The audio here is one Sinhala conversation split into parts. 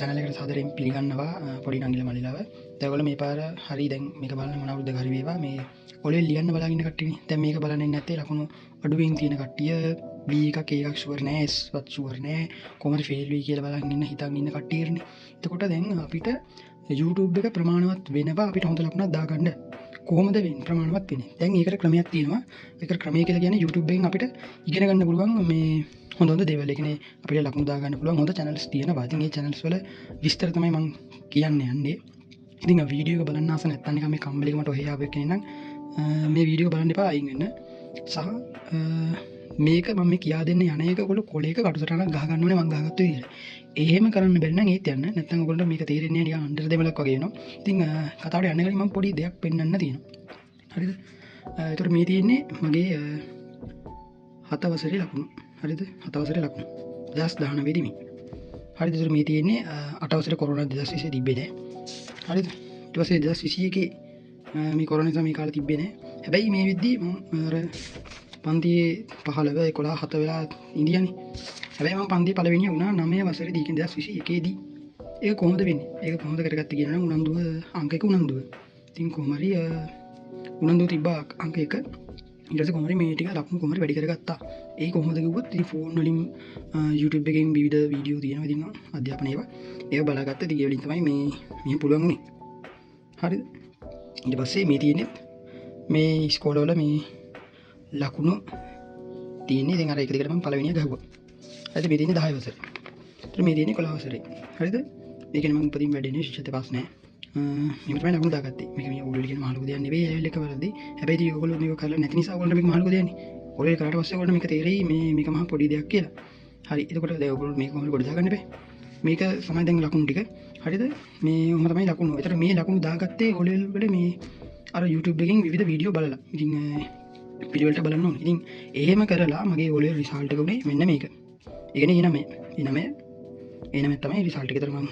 channel එකට සාදරයෙන් පිළිගන්නවා පොඩි නංගිලා මල්ලිලාව. දැන් ඔයගොල්ලෝ මේ පාර හරි දැන් මේක බලන්න මොන අවුරුද්දක හරි වේවා මේ ඔලේ ලියන්න බලාගෙන ඉන්න කට්ටියනේ. දැන් මේක බලන්නේ නැත්තේ ලකුණු අඩුවෙන් තියෙන කට්ටිය B එකක් A එකක් ෂුවර් නෑ S වත් ෂුවර් නෑ කොහමද ෆේල් වෙයි කියලා බලන් ඉන්න හිතන් ඉන්න කට්ටියනේ. එතකොට දැන් අපිට YouTube එක ප්‍රමාණවත් වෙනවා අපිට හොඳ ලකුණක් දාගන්න. කොහොමද වෙන්නේ ප්‍රමාණවත් වෙන්නේ? දැන් ඒකට ක්‍රමයක් තියෙනවා. ඒකට ක්‍රමය කියලා කියන්නේ YouTube එකෙන් අපිට ඉගෙන ගන්න පුළුවන් මේ හොඳ දේවල්. ඒ කියන්නේ අපිට ලකුණු දා ගන්න පුළුවන් හොඳ channels තියෙනවා. ඉතින් මේ channels වල විස්තර තමයි මම කියන්න යන්නේ. ඉතින් ආ වීඩියෝ එක බලන්න ආස නැත්නම් නිකන් මේ කම්බලෙක මට ඔහේ ආවෙ කෙනෙක් නම් මේ වීඩියෝ බලන්න එපා අයින් වෙන්න. සහ මේක මම මේ කියා දෙන්න යන එක ඔයගොල්ලෝ කොලේක කටුසටහනක් ගහ ගන්න ඕනේ මම ගහගත්ත විදිහට. එහෙම කරන්න බැරි නම් ඒත් යන්න. නැත්නම් ඔයගොල්ලන්ට මේක තේරෙන්නේ නැහැ නිකන් අnder දෙමලක් වගේ වෙනවා. ඉතින් කතාවට යන්න කලින් මම පොඩි දෙයක් පෙන්වන්න තියෙනවා. හරිද? ඒතර මේ තියෙන්නේ මගේ 7 වසරේ ලකුණු. හරිද? 7 වසරේ ලකුණු. 2019 දී මේ. හරිද? ඒතර මේ තියෙන්නේ 8 වසරේ කොරෝනා 2020 තිබ්බේ නෑ. හරිද? ඊට පස්සේ 2021 මේ කොරෝනා නිසා මේ කාලේ තිබ්බේ නෑ. හැබැයි මේ වෙද්දී මම අර පන්තියේ 15 11 7 වෙලා ඉඳියානේ. හැබැයි මම පන්තියේ පළවෙනිය වුණා 9 වසරේදී කියන්නේ 2021 දී. ඒක කොහොමද වෙන්නේ? ඒක කොහොමද කරගත්තේ කියනවා නම් උනන්දුව අංක 1 උනන්දුව. ඉතින් කොහොම හරි උනන්දුව තිබ්බා අංක 1. ඊට පස්සේ කොහොම හරි මේ ටික ලකුණු කොහොම හරි වැඩි කරගත්තා. ඒක කොහොමද කිව්වොත් ඉතින් ෆෝන් වලින් YouTube එකෙන් විවිධ වීඩියෝ තියෙනවා. ඉතින් අධ්‍යාපන ඒවා ඒක බලාගත්ත දිගේ වලින් තමයි මේ පුළුවන් වුනේ. හරිද? ඊට පස්සේ මේ තියෙන්නේ මේ ඉස්කෝලවල මේ ලකුණු තියෙන්නේ දැන් අර එක දිගට මම පළවෙනිය ගහුවා. හරිද? මේ තියෙන්නේ 10 වසරේ. ඊට මේ තියෙන්නේ 11 වසරේ. හරිද? මේ කියන්නේ මම උපදින් වැඩිනේ ශිෂ්‍යත්ව පාස් නැහැ. මේක තමයි ලකුණු දාගත්තේ. මේක මේ ඕගොල්ලෝ කියන මහලුකු දෙයක් නෙවෙයි ලෙවල් එක වලදී. හැබැයි ඉතින් ඕගොල්ලෝ මේක කරලා නැති නිසා ඕගොල්ලෝ මේක මහලුකු දෙයක්නේ. ඕගොල්ලෝ කරාට පස්සේ ඕගොල්ලෝ මේක තේරෙයි මේක මහා පොඩි දෙයක් කියලා. හරි. එතකොට දැන් ඕගොල්ලෝ මේක කොහොමද ගොඩ දාගන්න බෑ. මේක තමයි දැන් ලකුණු ටික. හරිද? මේ ඔහම තමයි ලකුණු. ඒතර මේ ලකුණු දාගත්තේ ඕලෙවල් වල මේ අර YouTube එකෙන් විවිධ වීඩියෝ බලලා. ඉතින් පිළිවෙලට බලන්න ඕනේ. ඉතින් එහෙම කරලා මගේ ඕලෙවල් රිසල්ට් එක උනේ මෙන්න මේක. ඒ කියන්නේ E9 තමයි රිසල්ට් එක. ඒතර මම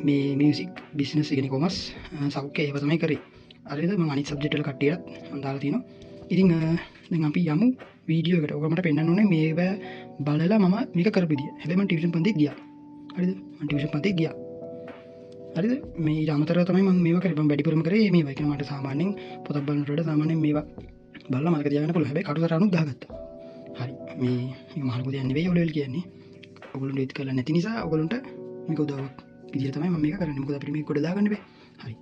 මේ මියුසික් බිස්නස් එක කියන්නේ කොමර්ස් සෞඛ්‍ය ඒව තමයි කරේ. හරිද? මම අනිත් සබ්ජෙක්ට් වල කට්ටියටත් මම දාලා තියෙනවා. ඉතින් දැන් අපි යමු වීඩියෝ එකට. ඔක මට පෙන්නන්න ඕනේ මේව බලලා මම මේක කරපු විදිය. හැබැයි මම ටියුෂන් පන්තිත් ගියා. හරිද? මම ටියුෂන් පන්තිත් ගියා. හරිද? මේ ඊට අමතරව තමයි මම මේවා කරේ. මම වැඩිපුරම කරේ මේවා. ඒ කියන්නේ මට සාමාන්‍යයෙන් පොතක් බලනට වඩා සාමාන්‍යයෙන් මේවා බලලා මතක තියාගන්න පුළුවන්. හැබැයි කටුසටහනුත් දාගත්තා. හරි. මේ මහලුකු දෙයක් නෙවෙයි ඔලෙවල් කියන්නේ. ඔයගොල්ලෝ ඩේට් කරලා නැති නිසා ඔයගොල්ලන්ට මේක උදව්වක් විදිහට තමයි මම මේක කරන්නේ. මොකද අපිට මේක ගොඩ දාගන්න බෑ. හරි.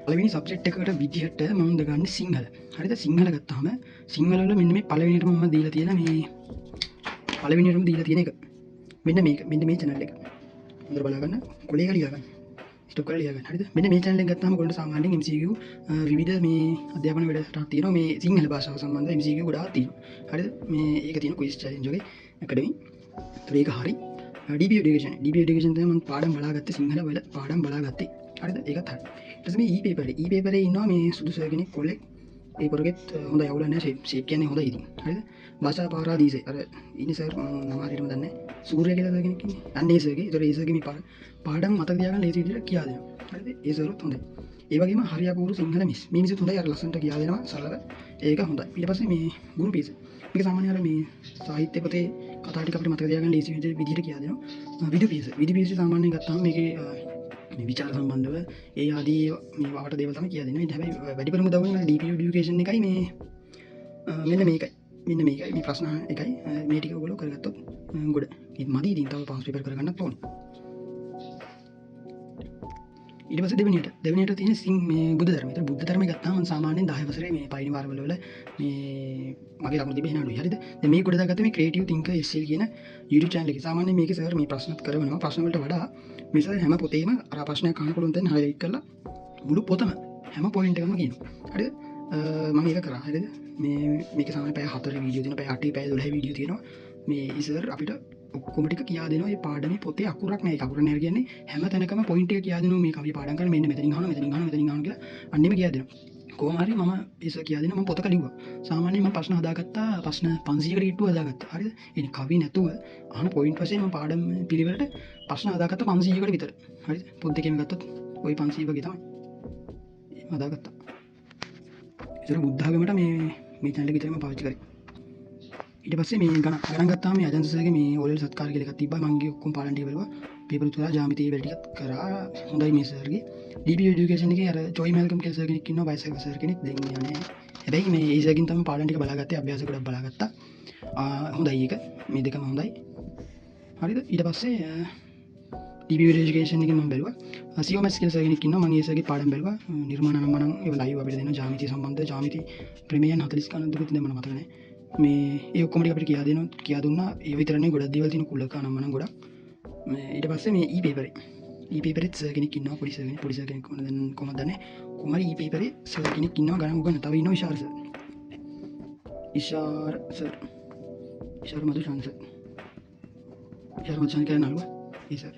පළවෙනි සබ්ජෙක්ට් එකකට විදිහට මම දාගන්නේ සිංහල. හරිද? සිංහල ගත්තාම සිංහල වල මෙන්න මේ පළවෙනියටම මම දීලා තියෙන මේ පළවෙනියටම දීලා තියෙන එක. මෙන්න මේක. මෙන්න මේ channel එක. හොඳට බලා ගන්න. කොලේක ලියා ගන්න. ස්ටොප් කරලා ලියා ගන්න. හරිද? මෙන්න මේ channel එක ගත්තාම ඔයගොල්ලෝ සාමාන්‍යයෙන් MCQ විවිධ මේ අධ්‍යාපන වැඩසටහන් තියෙනවා. මේ සිංහල භාෂාව සම්බන්ධ MCQ ගොඩාක් තියෙනවා. හරිද? මේ ඒක තියෙන quiz challenge වගේ academy. ඒක හරි. DB education තමයි මම පාඩම් බලාගත්තේ සිංහල වල පාඩම් බලාගත්තේ. හරිද? ඒකත් හරි. ඊට පස්සේ මේ e-paper එකේ ඉන්නවා මේ සුදුසු කෙනෙක් කොල්ලෙක්. ඒ පොරගෙත් හොඳ යවුලා නැහැ ෂේප් කියන්නේ හොඳයි ඉතින්. හරිද? භාෂා පාරාදීසේ අර ඉන්නේ සර් නම හරියටම දන්නේ නැහැ. සූර්ය කියලා සර් කෙනෙක් ඉන්නේ. අන්න ඒ සර්ගේ. ඒතර ඒ සර්ගේ මේ පාඩම් මතක තියාගන්න ලේසි විදිහට කියා දෙනවා. හරිද? ඒ සර්ත් හොඳයි. ඒ වගේම හරියපුරු සිංහල මිස්. මේ මිසුත් හොඳයි අර ලස්සනට කියා දෙනවා සරලව. ඒක හොඳයි. ඊට පස්සේ මේ ගුරු පීස. මේක සාමාන්‍යයෙන් අර මේ සාහිත්‍ය පොතේ කතා ටික අපිට මතක තියාගන්න ලේසි විදිහට කියා දෙනවා. විදු පීස සාමාන්‍යයෙන් ගත්තාම මේකේ මේ විචාර සම්බන්ධව ඒ ආදී මේ වාට දේවල් තමයි කියලා දෙන්නේ. හැබැයි වැඩිපුරම උදව් වෙන්නේ DP education එකයි මේ මෙන්න මේකයි. මේ ප්‍රශ්න එකයි මේ ටික ඔයගොල්ලෝ කරගත්තොත් ගොඩ. ඉතින් මදි ඉතින් තව පාස් පේපර් කරගන්නත් ඕනේ. ඊට පස්සේ දෙවෙනියට තියෙන මේ බුද්ධ ධර්මය. ඒතර බුද්ධ ධර්මය ගත්තාම සාමාන්‍යයෙන් 10 වසරේ මේ පළවෙනි වාරවල මේ මගේ ලකුණු තිබෙන්නේ නඩුයි. හරිද? දැන් මේ කොට දාගත්ත මේ ක්‍රියේටිව් තින්කර් SL කියන YouTube channel එකේ සාමාන්‍යයෙන් මේකේ සර් මේ ප්‍රශ්නත් කරනවා. ප්‍රශ්න වලට වඩා මේ සර් හැම පොතේම අර ප්‍රශ්නයක් අහන්න පුළුවන් තැන highlight කරලා මුළු පොතම හැම පොයින්ට් එකක්ම කියනවා. හරිද? මම ඒක කරා. හරිද? මේක සාමාන්‍යයෙන් පැය 4 වීඩියෝ තියෙනවා. පැය 8 පැය 12 වීඩියෝ තියෙනවා. මේ ඉස්සර අපිට ඔක්කොම ටික කියා දෙනවා. මේ පාඩමේ පොතේ අකුරක් නැහැ. ඒක අකුර නැහැ කියන්නේ හැම තැනකම පොයින්ට් එක කියා දෙනවා. මේ කවිය පාඩම් කරලා මෙන්න මෙතනින් අහනවා කියලා අන්නෙම කියා දෙනවා. කොහොම හරි මම ඒක කියා දෙනවා. මම පොතක ලිව්වා. සාමාන්‍යයෙන් මම ප්‍රශ්න හදාගත්තා. ප්‍රශ්න 500කට කිට්ටුව හදාගත්තා. හරිද? එනි කවි නැතුව අහන පොයින්ට් වශයෙන් මම පාඩම් පිළිවෙලට ප්‍රශ්න හදාගත්තා 500කට විතර. හරිද? පොත් දෙකෙන් ගත්තොත් ওই 500 වගේ තමයි. හදාගත්තා. ඒක බුද්ධ ආගමට මේ channel එක විතරම පාවිච්චි කරේ. ඊට පස්සේ මේ ගණන් ගත්තාම මේ අජන්තසර්ගේ මේ ඕලෙවල් සත්කාර කියලා එකක් තිබ්බා. මම ඔක්කොම පාඩම් ටික බලුවා. පේපර් තුලා ජ්‍යාමිති වැඩ ටිකක් කරා. හොඳයි මේ සර්ගේ. DP এডুকেෂන් එකේ අර ජොයි මැල්කම් කියලා සර් කෙනෙක් ඉන්නවා. වයසක සර් කෙනෙක් දෙන්නේ නැහැ. හැබැයි මේ ඒ සර්ගෙන් තමයි පාඩම් ටික බලාගත්තේ. අභ්‍යාස ගොඩක් බලාගත්තා. හොඳයි ඒක. මේ දෙකම හොඳයි. හරිද? ඊට පස්සේ DP এডুকেෂන් එකෙන් මම බැලුවා. COMS කියලා සර් කෙනෙක් ඉන්නවා. මම ඒ සර්ගේ පාඩම් බැලුවා. නිර්මාණ නම් මනම් ඒව ලයිව් අපිට දෙනවා. ජ්‍යාමිති සම්බන්ධ ජ්‍යාමිති ප්‍රමේයන් 40 ගණන් දුක තියෙනවා මට මතක නැහැ. මේ ඒ ඔක්කොම ටික අපිට කියා දුන්නා. ඒ විතරනේ ගොඩක් දේවල් තියෙන කුලක නම් මනම් ගොඩක්. ඊට පස්සේ මේ E-paperෙත් සර් කෙනෙක් ඉන්නවා. පොඩි සර් කෙනෙක් කොහොමද දන්නේ? කොහමද E-paperේ සර් කෙනෙක් ඉන්නවා ගණන් උගන්න. තව ඉන්නවා ඉෂාර මදුෂාන් සර්. ඉෂාර මදුෂාන් කියන නළුවා. ඒ සර්.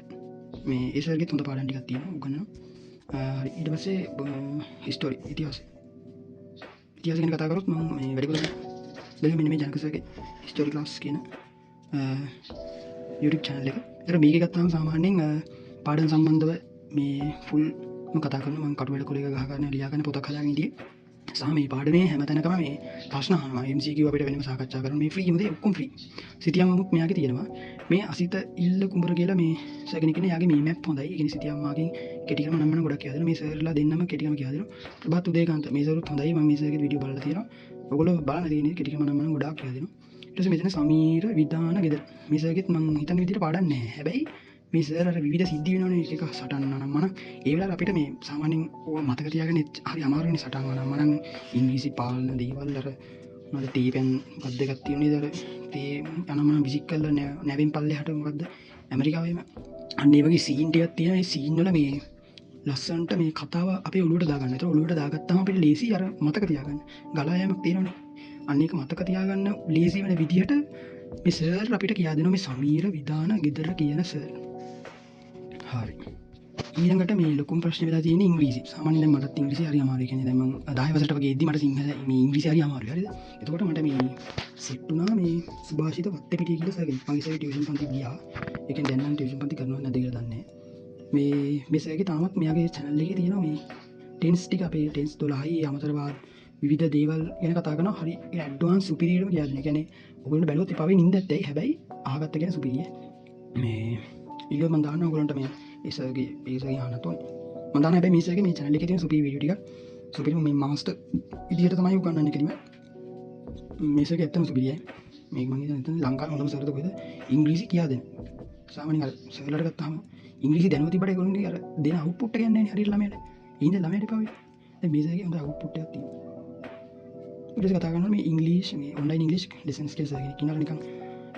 මේ ඒ සර්ගෙත් හොඳ පාඩම් ටිකක් තියෙනවා උගන්වනවා. ඊට පස්සේ හිස්ටරි ඉතිහාසය ගැන කතා කරොත් මම මේ වැඩිපුර බැලුවේ මෙන්න මේ ජනක සර්ගේ හිස්ටරි ක්ලාස් කියන YouTube channel එක. ඒතර මේක ගත්තාම සාමාන්‍යයෙන් පාඩම් සම්බන්ධව මේ ෆුල් කතා කරනවා. මම කටුවැල කොලේක ගහ ගන්න ලියා ගන්න පොතක් හදාගෙන ඉඳී. සහ මේ පාඩමේ හැමතැනකම මේ ප්‍රශ්න අහනවා. MCQ අපිට වෙනම සාකච්ඡා කරනවා. මේ ෆ්‍රී මොකද ඔක්කොම ෆ්‍රී. සිටියම්මුත් මෙයාගේ තියෙනවා. මේ අසිත ඉල්ල කුඹර කියලා මේ සර් කෙනෙක් ඉන්නේ. යාගේ මේ මැප් හොඳයි. ඒ කියන්නේ සිටියම්මාගෙන් කෙටි ක්‍රම නම් ගොඩක් කියලා දෙනවා. මේ සර්ලා දෙන්නම කෙටි ක්‍රම කියලා දෙනවා. ප්‍රභාත් උදේකාන්ත මේ සරුත් හොඳයි. මම මේ සර්ගේ වීඩියෝ බලලා තියෙනවා. ඔයගොල්ලෝ බලන්න තියෙන්නේ කෙටි ක්‍රම නම් ගොඩක් කියලා දෙනවා. ඊට පස්සේ මෙතන සමීර විදාන ගෙදර. මේ සර්ගෙත් මම හිතන විදිහට පාඩම් නැහැ. හැබැයි මේ සර් අර විවිධ සිද්ධි වෙනවනේ එක සටන් නම් මම ඒ වෙලාවට අපිට මේ සාමාන්‍යයෙන් ඕවා මතක තියාගෙන හරි අමාරුනේ සටන් වුණා මම ඉංග්‍රීසි පාලන දේවල් අර මොනවද තීපෙන් මොකක්ද දෙකක් තියෙන්නේ අර තේ යන මම විසික් කරලා නැවෙන් පල්ලෙහාට මොකද්ද ඇමරිකාවේම අන්න ඒ වගේ සීන් ටිකක් තියෙනවා. ඒ සීන් වල මේ ලස්සන්ට මේ කතාව අපේ ඔළුවට දාගන්න. ඒතර ඔළුවට දාගත්තාම අපිට ලේසි අර මතක තියාගන්න. ගලා යෑමක් තියෙනවනේ. අන්න ඒක මතක තියාගන්න ලේසි වෙන විදිහට මේ සර් අපිට කියා දෙනවා මේ සමීර විදාන ගෙදර කියන සර්. හරි. ඊළඟට මේ ලොකුම ප්‍රශ්නේ වෙලා තියෙන්නේ ඉංග්‍රීසි. සාමාන්‍යයෙන් දැන් මටත් ඉංග්‍රීසි හරි අමාරුයි. කියන්නේ දැන් මම 10 වසරට වගේ ඉද්දි මට සිංහල මේ ඉංග්‍රීසි හරි අමාරුයි. හරිද? එතකොට මට මේ සෙට් වුණා මේ සුභාෂිත වත්තපිටිය කියලා සර් කෙනෙක්. මම ඉස්සෙල්ලා ටියුෂන් පන්ති ගියා. ඒ කියන්නේ දැන් නම් ටියුෂන් පන්ති කරනවද නැද්ද කියලා දන්නේ නැහැ. මේ සර්ගේ තාමත් මෙයාගේ channel එකේ තියෙනවා මේ ටෙන්ස් ටික අපේ ටෙන්ස් 12යි අමතරවාද විවිධ දේවල් ගැන කතා කරනවා. හරි ඇඩ්වාන්ස් සුපිරියර්ම කියන්නේ. ඒ කියන්නේ ඔයගොල්ලෝ බැලුවොත් එපාවේ නින්දත් ඇයි. හැබැයි අහගත්ත කියන සුපිරිය. මේ ඊළඟ මම දාන්න ඔයගොල්ලන්ට මේ ඒසර්ගේ අහන්න තෝරන මම දාන්න. හැබැයි මේ සර්ගේ මේ channel එකේ තියෙන සුපිරි වීඩියෝ ටික සුපිරි මේ මාස්ටර් විදියට තමයි උගන්වන්නේ කෙලිම. මේ සර්ගේ ඇත්තම සුපිරියයි. මේක මම හිතන්නේ ලංකාවේ හොඳම සර්ද කොහෙද ඉංග්‍රීසි කියා දෙන. සාමාන්‍යයෙන් අර සර්ලට ගත්තාම ඉංග්‍රීසි දැනුව තිබ්බට ඒගොල්ලෝගේ අර දෙන අවුට්පුට් එක යන්නේ නැහැ හරියට ළමයට. ඊඳ ළමයට එපාවේ. දැන් මේ සර්ගේ හොඳ අවුට්පුට් එකක් තියෙනවා. ඊට පස්සේ කතා කරනවා මේ ඉංග්‍රීසි මේ ඔන්ලයින් ඉංග්‍රීසි ලෙසන්ස් කියලා සර්ගේ කිනවල නිකන්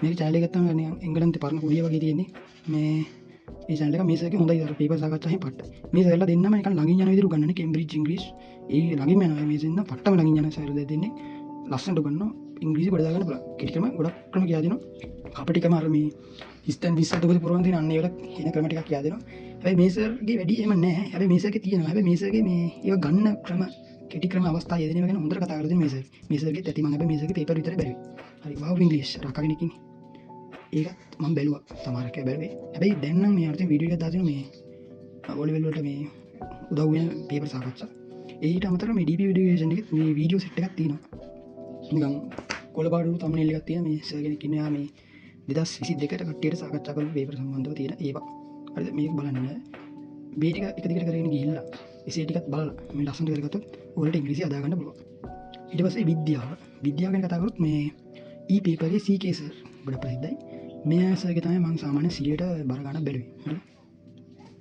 මේක channel එක ගත්තාම නිකන් එංගලන්තේ පරණ කුලිය වගේ තියෙන්නේ. මේ ඒ channel එක මේ සර්ගේ හොඳයි. අර පේපර් සාකච්ඡාවෙන් පට්ට. මේ සර්ලා දෙන්නම නිකන් ළඟින් යන විදිහට උගන්වන්නේ කේම්බ්‍රිජ් ඉංග්‍රීසි. ඒ ළඟින්ම යනවා මේ දෙන්න පට්ටම ළඟින් යන සර්ලා දෙන්නේ. ලස්සනට උගන්වනවා. ඉංග්‍රීසි ගොඩ දාගන්න පුළුවන්. කෙටි ක්‍රම ගොඩක් ක්‍රම කියා දෙනවා. කපටිකම අර මේ හිස්තන් 20 දුක පුරවන් තියෙන අන්න ඒවල හින ක්‍රම ටිකක් කියා දෙනවා. හැබැයි මේ සර්ගේ වැඩි එහෙම නැහැ. හැබැයි මේ සර්ගේ තියෙනවා. හැබැයි මේ සර්ගේ මේ ඒව ගන්න ක්‍රම කෙටි ක්‍රම අවස්ථා යෙදෙනවා ගැන හොඳට කතා කරලා තියෙන මේ සර්. මේ සර්ගෙත් ඇති මම හැබැයි මේ සර්ගේ පේපර් විතරයි බැලුවේ. හරි වාව් ඉංග්‍රීසි රකගෙන ඉන්නේ. ඒකත් මම බැලුවා. සමහරක් බැලුවේ. හැබැයි දැන් නම් මේ අරතින් වීඩියෝ එකක් දාගෙන මේ ඔලෙවල් වලට මේ උදව් වෙන පේපර් සාකච්ඡා. ඊට අමතරව මේ DP එඩුකේෂන් එකේ මේ වීඩියෝ සෙට් එකක් තියෙනවා. නිකන් කොළපාඩු thumbnail එකක් තියෙන මේ සර් කෙනෙක් ඉන්නවා මේ 2022ට කට්ටියට සාකච්ඡා කරපු පේපර් සම්බන්ධව තියෙන ඒවා. හරිද? මේක බලන්න. මේ ටික එක දිගට කරගෙන ගිහිල්ලා එසේ ටිකක් බලලා මේ ලස්සනට කරගත්තොත් ඔයාලට ඉංග්‍රීසි හදා ගන්න පුළුවන්. ඊට පස්සේ විද්‍යාව ගැන කතා කරොත් මේ E-paper එකේ CK සර් ගොඩක් ප්‍රසිද්ධයි. මේ සර්ගේ තමයි මම සාමාන්‍ය 100ට බර ගන්න බැලුවේ. හරි.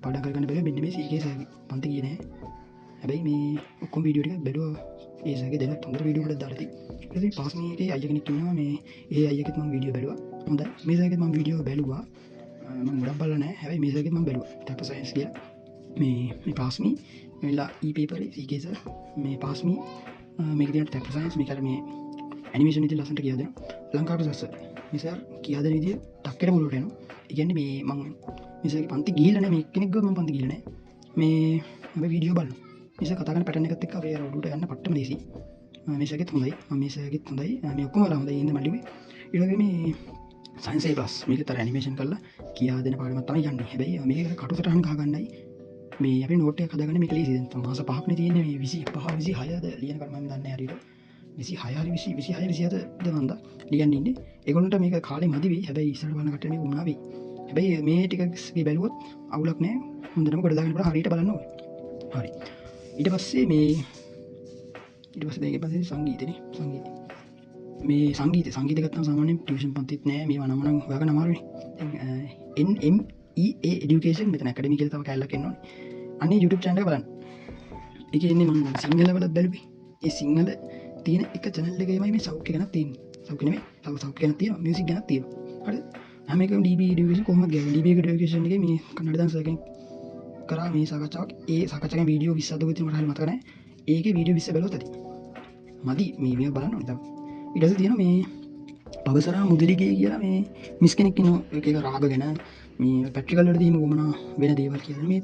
පාඩම් කරගන්න බැලුවේ මෙන්න මේ CK සර්ගේ. පන්ති ගියේ නෑ. හැබැයි මේ ඔක්කොම වීඩියෝ ටික බැලුවා. ඒ සර්ගේ දෙලත් හොඳ වීඩියෝ එකක් දාලා තියෙනවා. ඊට පස්සේ පාස් මීටේ අයියා කෙනෙක් ඉන්නවා මේ ඒ අයියාගෙත් මම වීඩියෝ බැලුවා. හොඳයි. මේ සර්ගෙත් මම වීඩියෝ බැලුවා. මම ගොඩක් බලලා නෑ. හැබැයි මේ සර්ගෙත් මම බැලුවා. ටැප් සයන්ස් කියලා. මේ පාස්මී මෙලා E-paper CK සර් මේ පාස්මී මේක තියෙන ටැප් සයන්ස් මේක අර මේ ඇනිමේෂන් විදිහට ලස්සනට කියලා දෙනවා. ලංකාවට සර් මේ සර් කියා දෙන විදිය ටක්කේට මුලට එනවා. ඒ කියන්නේ මේ මම මේ සර්ගේ පන්ති ගිහිල්ලා නෑ. මේ කෙනෙක් ගිහුවා මම පන්ති ගිහිල්ලා නෑ. මේ අපි වීඩියෝ බලනවා. මේ සර් කතා කරන පැටර්න් එකත් එක්ක අපේ රෝඩුවට යන්න පට්ටම ලේසි. මේ සර්ගෙත් හොඳයි. මේ සර්ගෙත් හොඳයි. මේ ඔක්කොම වල හොඳයි ඉන්න මල්ලිවේ. ඊට වගේ මේ සයින්ස් A+ මේක තර ඇනිමේෂන් කරලා කියා දෙන පාඩමක් තමයි යන්නේ. හැබැයි මේක කටුසටහන් ගහ ගන්නයි මේ අපි නෝට් එකක් හදාගන්න මේක ලේසි. දැන් මාස 5ක්නේ තියෙන්නේ මේ 25 26ද ලියන කර මම දන්නේ හරියට 26 හරි 26 27ද මන්ද ලියන්න ඉන්නේ. ඒගොල්ලන්ට මේක කාලේ මදි වෙයි. හැබැයි ඉස්සරහ බලන කට්ටිය මේක වුණා වෙයි. හැබැයි මේ ටික බැලුවොත් අවුලක් නැහැ. හොඳටම කොට දාගෙන බලන්න හරියට බලන්න ඕනේ. හරි. ඊට පස්සේ දැන් ඊපස්සේ සංගීතනේ. මේ සංගීත ගත්තාම සාමාන්‍යයෙන් ටියුෂන් පන්තිත් නෑ. මේවා නම් හොයාගන්න අමාරුනේ. දැන් NMEA education මෙතන academy කියලා තව කැලලක් එන්න ඕනේ. අනේ YouTube channel එක බලන්න. ඒකේ ඉන්නේ මම සිංහල වලත් බැලුවේ. ඒ සිංහල තියෙන එක channel එකේමයි මේ සෞඛ්‍ය ගැනත් තියෙන්නේ. සෞඛ්‍ය නෙමෙයි. තව සෞඛ්‍ය ගැනත් තියෙනවා. මියුසික් ගැනත් තියෙනවා. හරිද? හැම එකම DB education කොහොමද ගියන්නේ? DB education එකේ මේ කන්නඩ dance එකෙන් කරා මේ සාකච්ඡාවක්. ඒ සාකච්ඡාවේ වීඩියෝ 20ක් දුක තියෙනවා මට හරිය මතක නැහැ. ඒකේ වීඩියෝ 20 බැලුවොත් ඇති. මදි මේ බලන්න ඕනේ තමයි. ඊට පස්සේ තියෙනවා මේ පවසරා මුදලිගේ කියලා මේ මිස් කෙනෙක් ඉන්නවා. ඒක රාග ගැන මේ පැට්‍රිකල් වලට තියෙන උවමනා වෙන දේවල් කියලා. මේ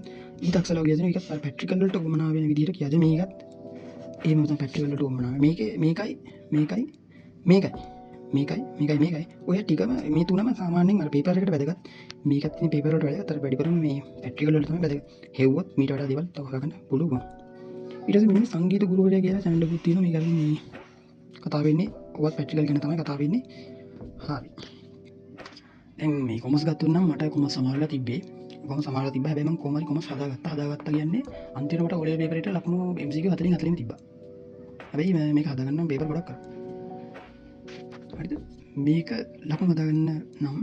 ඊටක්සලව කියනවා ඒක පැට්‍රිකල් වලට උවමනා වෙන විදිහට කියද මේකත් එහෙම තමයි පැට්‍රිකල් වලට උවමනා. මේකයි ඔය ටිකම මේ තුනම සාමාන්‍යයෙන් අර පේපර් එකට වැදගත්. මේකත් ඉතින් පේපර් වලට වැදගත්. අර වැඩිපුරම මේ පැට්‍රිකල් වලට තමයි වැදගත්. හෙව්වොත් මීට වඩා දේවල් තව හොයාගන්න පුළුවන්. ඊට පස්සේ මෙන්න සංගීත ගුරුවරයා කියලා channel එකක් තියෙනවා. මේක අර මේ කතා වෙන්නේ ඔවත් පැට්‍රිකල් ගැන තමයි කතා වෙන්නේ. හරි. දැන් මේ කොමර්ස් ගත්තොත් නම් මට කොමර්ස් සමානලා තිබ්බේ. හැබැයි මම කොමර්ස් හදාගත්තා කියන්නේ අන්තිමට ඔය පේපර් එකට ලකුණු MCQ 4න් තිබ්බා. හැබැයි මේක හදාගන්න පේපර් ගොඩක් කරා. හරිද? මේක ලකුණු හදාගන්න නම්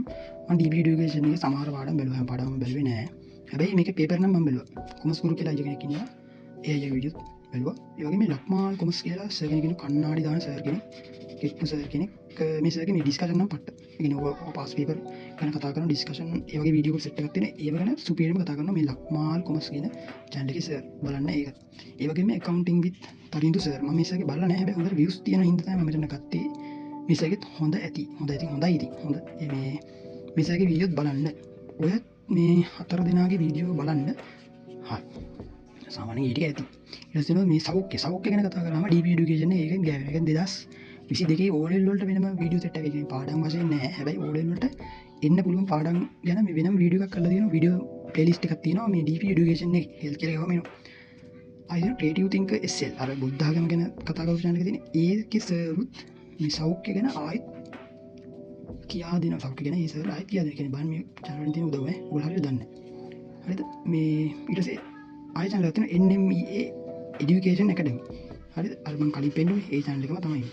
මම DB education එකේ සමහර පාඩම් බැලුවා. හැම පාඩමම බැලුවේ නෑ. හැබැයි මේකේ පේපර් නම් මම බැලුවා. කොමර්ස් ගුරු කියලා අයියා කෙනෙක් ඉන්නවා. ඒ අයියා වීඩියෝ බැලුවා. ඒ වගේ මේ ලක්මාල් කොමර්ස් කියලා සර් කෙනෙක් ඉන්නවා. කන්නාඩි දාන සර් කෙනෙක්. කෙට්ටු සර් කෙනෙක්. මේ සර්ගේ මේ ඩිස්කෂන් නම් පට්ට. ඒ කියන්නේ ඔය පාස් පේපර් ගැන කතා කරන ඩිස්කෂන් ඒ වගේ වීඩියෝ සෙට් එකක් තියෙන. ඒව ගැන සුපිරියම කතා කරනවා මේ ලක්මාල් කොමර්ස් කියන channel එකේ සර්. බලන්න ඒක. ඒ වගේම accounting with තරිඳු සර්. මම මේ සර්ගේ බලලා නැහැ. හැබැයි හොඳට views තියෙන හින්දා තමයි මම මෙතන ගත්තේ. මේ සර්ගෙත් හොඳයි ඉතින්. හොඳ මේ සර්ගේ වීඩියෝත් බලන්න. ඔය මේ 4 දෙනාගේ වීඩියෝ බලන්න. හරි. සාමාන්‍යයෙන් ඊට ඇති. ඊට පස්සේ මේ සෞඛ්‍ය ගැන කතා කරාම DB education එකෙන් ගෑවෙන. ඒක 2022 O level වලට වෙනම වීඩියෝ සෙට් එකක් කියන්නේ පාඩම් වශයෙන් නැහැ. හැබැයි O level වලට එන්න පුළුවන් පාඩම් ගැන මේ වෙනම වීඩියෝ එකක් කරලා තියෙනවා. වීඩියෝ ප්ලේලිස්ට් එකක් තියෙනවා මේ DB education එකේ health care එකම එනවා. අයියෝ creative thinker SL අර බුද්ධාගම ගැන කතා කරපු channel එකේ තියෙන ඒකේ සර්ුත් මේ සෞඛ්‍ය ගැන ආයෙත් කියා දෙනවා. සෞඛ්‍ය ගැන ඒ සර් ආයෙත් කියා දෙනවා. කියන්නේ බලන්න මේ channel වලින් තියෙන උදව් ඔයාලා හරියට දන්නේ. හරිද? මේ ඊට පස්සේ ආයෙ channel එකක් තියෙනවා NMEA education academy. හරිද? අර මම කලින් පෙන්නුවේ ඒ channel එකම තමයි.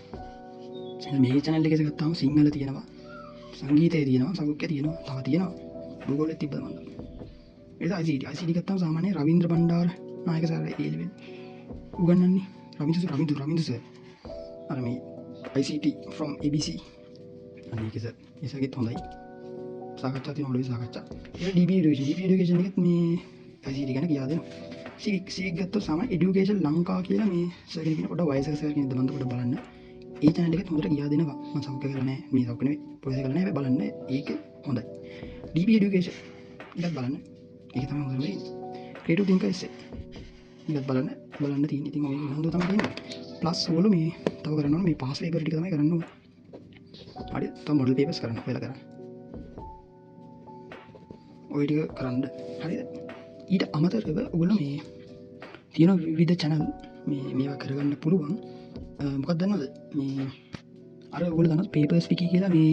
මේ channel එකේ ගත්තාම සිංහල තියෙනවා, සංගීතය තියෙනවා, සෞඛ්‍ය තියෙනවා, තව තියෙනවා. භූගෝලෙත් තිබ්බද මන්ද. ඒක ICT ගත්තාම සාමාන්‍ය රවීන්ද්‍ර බණ්ඩාර නායක සර් ඒ ලෙවල් උගන්වන්නේ. රවීන්ද්‍ර සර්. අර මේ ICT from ABC. අනික සර්. ඒසගෙත් හොඳයි. සාකච්ඡා තියෙනවා ඔළුවේ සාකච්ඡා. ඒක DB education එකත් මේ ICT ගැන කියා දෙනවා. සිවික් ගත්තොත් සාමාන්‍ය education ලංකා කියලා මේ සර් කෙනෙක් පොඩ වයසක සර් කෙනෙක්ද මන්ද පොඩ බලන්න. ඒ channel එකත් හොඳට කියා දෙනවා. මම සෞඛ්‍ය කරලා නැහැ. මේ සෞඛ්‍ය නෙවෙයි. පොලිසිය කරලා නැහැ. බලන්න. ඒක හොඳයි. DB education එකත් බලන්න. ඒක තමයි හොඳම වෙන්නේ. creative thinker essay. එකත් බලන්න තියෙන්නේ. ඉතින් ඔය හොඳ තමයි තියෙන්නේ. plus වල මේ තව කරන්න ඕනේ මේ pass paper ටික තමයි කරන්න ඕනේ. හරි. තව model papers කරන්න ඔයාලා කරන්න. ඔය ටික කරන්න. හරිද? ඊට අමතරව ඔයගොල්ලෝ මේ තියෙන විවිධ channel මේවා කරගන්න පුළුවන්. මොකක්ද දන්නවද මේ අර ඔයගොල්ලෝ දන්නවද paperswiki කියලා මේ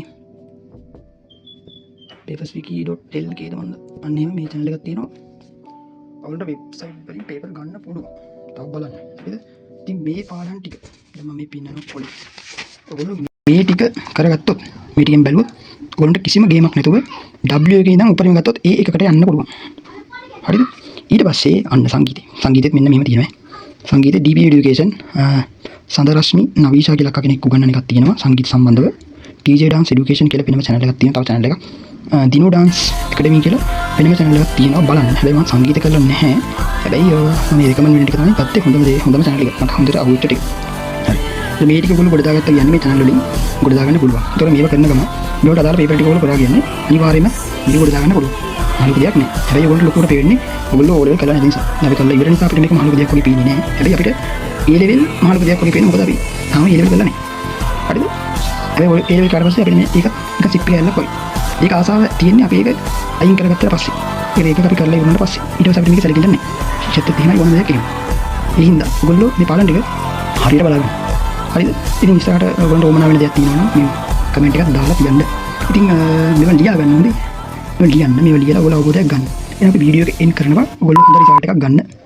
paperswiki.lk මන්ද අන්න එහෙම මේ channel එකක් තියෙනවා. ඔයගොල්ලන්ට වෙබ්සයිට් වලින් paper ගන්න පුළුවන්. තව බලන්න. හරිද? ඉතින් මේ පාඩම් ටික දැන් මම මේ පින්නනවා පොඩි. ඔයගොල්ලෝ මේ ටික කරගත්තොත් මේ ටිකෙන් බැලුවොත් ඔයගොල්ලන්ට කිසිම ගේමක් නැතුව W එකේ ඉඳන් උඩරින් ගත්තොත් ඒ එකකට යන්න පුළුවන්. හරිද? ඊට පස්සේ අන්න සංගීතෙත් මෙන්න මෙහෙම තියෙනවා. සංගීත DB education සඳරශ්මි නවීෂා කියලා අක්කා කෙනෙක් උගන්වන එකක් තියෙනවා සංගීත සම්බන්ධව. DJ dance education කියලා වෙනම channel එකක් තියෙනවා. තව channel එකක්. දිනු dance academy කියලා වෙනම channel එකක් තියෙනවා. බලන්න. හැබැයි මම සංගීත කරලා නැහැ. හැබැයි මම recommend වෙන ටික තමයි ගත්තේ. හොඳම channel එක. මට හොඳට අහුවෙච්ච ටික. හරි. මේ ටික ඔයගොල්ලෝ ගොඩ දාගත්තා කියන්නේ මේ channel වලින් ගොඩ දාගන්න පුළුවන්. ඒතකොට මේව කරන ගමන් මේවට අදාළ paper ටික ඔයගොල්ලෝ කරා කියන්නේ අනිවාර්යයෙන්ම මේක ගොඩ දාගන්න පුළුවන්. මහලු දෙයක් නෑ. හැබැයි ඔයගොල්ලෝ ලොකුවට පේන්නේ ඔයගොල්ලෝ ඕ level කරලා නැති නිසා. අපි කරලා ඉවර නිසා අපිට මේක මහලු දෙයක් වගේ පේන්නේ නෑ. හැබැයි අපිට A level මහලු දෙයක් වගේ පේන්නේ මොකද අපි තාම A level කරලා නෑ. හරිද? හැබැයි ඔය A level කාට පස්සේ අපිට මේක සිප් එකක් කොයි. ඒක ආසාව තියෙන්නේ අපි ඒක අයින් කරගත්තට පස්සේ. ඒක අපි කරලා ඉවරනට පස්සේ ඊට පස්සේ අපිට මේක සැලකෙන්නේ නෑ. ශිෂ්‍යත්වයට එහෙමයි ඕන දෙයක් එහෙම. ඒ හින්දා ඔයගොල්ලෝ මේ පාඩම් ටික හරියට බලගන්න. හරිද? ඉතින් ඉස්සරහට ඔයගොල්ලන්ට ඕමනා වෙන දෙයක් තියෙනවා නම් මේ කමෙන්ට් එකක් දාලා තියන්න. ඉතින් මේවා ලියා ගන්න හොඳේ. මේවා ලියන්න, මේවා ලියලා ඔයාලා අවබෝධයක් ගන්න. එහෙනම් අපි වීඩියෝ එක එන්ඩ් කරනවා. ඔයගොල්ලෝ හොඳ රිසල්ට් එකක් ගන්න.